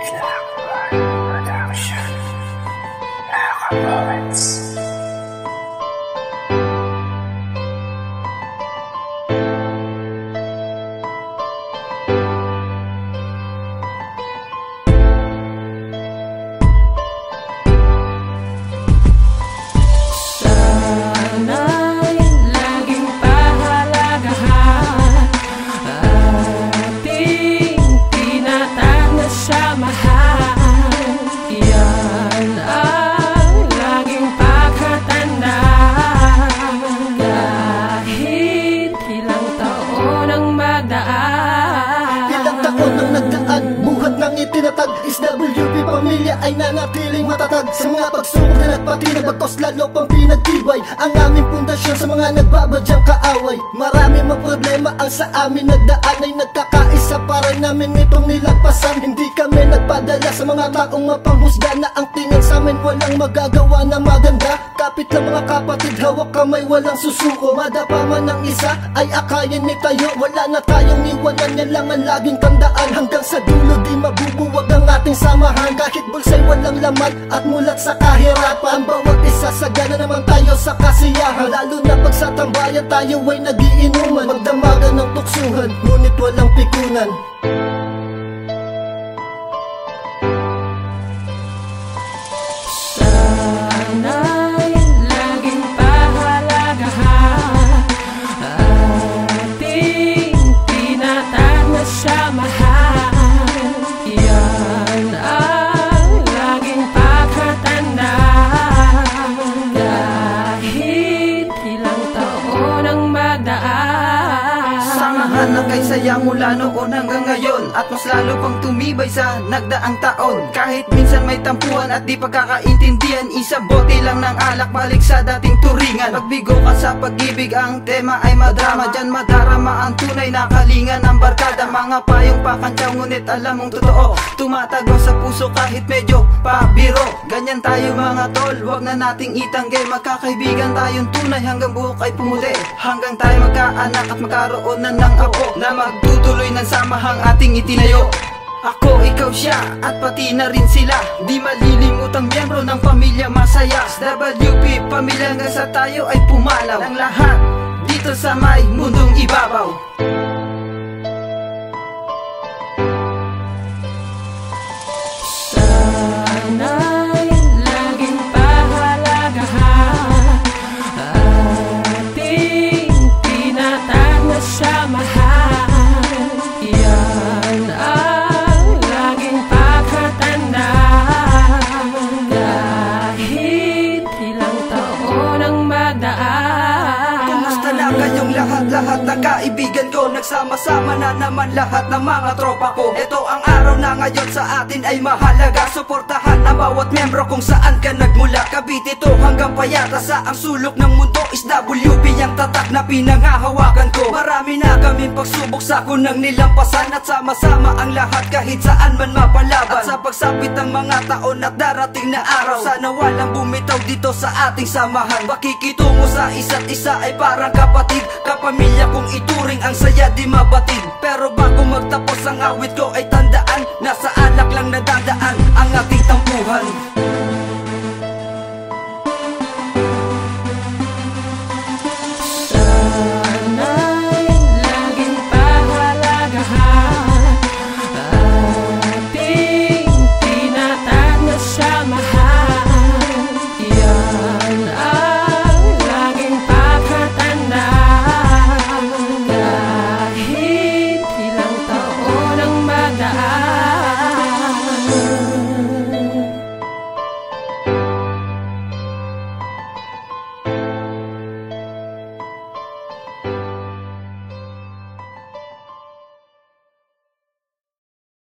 Production. Poets. Tinatag SWP pamilya ay nanatiling matatag sa mga pagsubok na nagpatinag, bagkos lalo pang pinagtibay ang aming pundasyon sa mga nagbabadyang kaaway. Marami mga problema ang sa amin nagdaan ay nagkakaisa para namin itong nilagpasan. Hindi kami nagpadala sa mga taong mapanghusga na ang tingin sa amin walang magagawa na maganda. Kapit lang mga kapatid, hawak kamay, walang susuko. Madapa man ng isa ay akayin ni tayo. Wala na tayong iwanan, yan lang ang laging tandaan. Hanggang sa dulo di mabubuwag ang ating samahan. Kahit bulsay walang laman at mulat sa kahirapan, bawat isa sagana naman tayo sa kasiyahan. Lalo na pag sa tambayan tayo ay nagiinuman, magdamagan ng tuksuhan, ngunit walang pikunan. Saya mula noon hanggang ngayon, at mas lalo pang tumibay sa nagdaang taon. Kahit minsan may tampuhan at di pagkakaintindihan, isang bote lang ng alak balik sa dating turingan. Pagbigo ka sa pag-ibig, ang tema ay madrama. Diyan madarama ang tunay na kalingan ng barkada. Mga payong pakantyaw ngunit alam mong totoo, tumatago sa puso kahit medyo pabiro. Ganyan tayo mga tol, wag na nating itanggi. Magkakaibigan tayong tunay hanggang buhok ay pumuti, hanggang tayo magkaanak at magkaroon na ng apo na magtutuloy ng samahang ating itinayo. Ako, ikaw, siya, at pati na rin sila, di malilimutang miyembro ng pamilya masaya. SWP, pamilya hanggang sa tayo ay pumalaw ng lahat dito sa may mundong ibabaw. Lahat ng kaibigan ko, nagsama-sama na naman lahat ng mga tropa ko. Ito ang araw na ngayon sa atin ay mahalaga. Suportahan ang bawat membro kung saan ka nagmula. Cavite to hanggang Payata, sa ang sulok ng mundo, SWP ang tatak na pinangahawakan ko. Marami na kaming pagsubok sa kunang nilampasan, at sama-sama ang lahat kahit saan man mapalaban. At sa pagsapit ng mga taon at darating na araw, sana walang bumitaw dito sa ating samahan. Pakikitungo sa isa't isa ay parang kapatid, kapamilya kung ituring ang saya di mabatid. Pero bago magtapos ang awit ko ay tandaan, nasa alak lang nadadaan ang ating tampuhan. Ilang taon ang magdaan.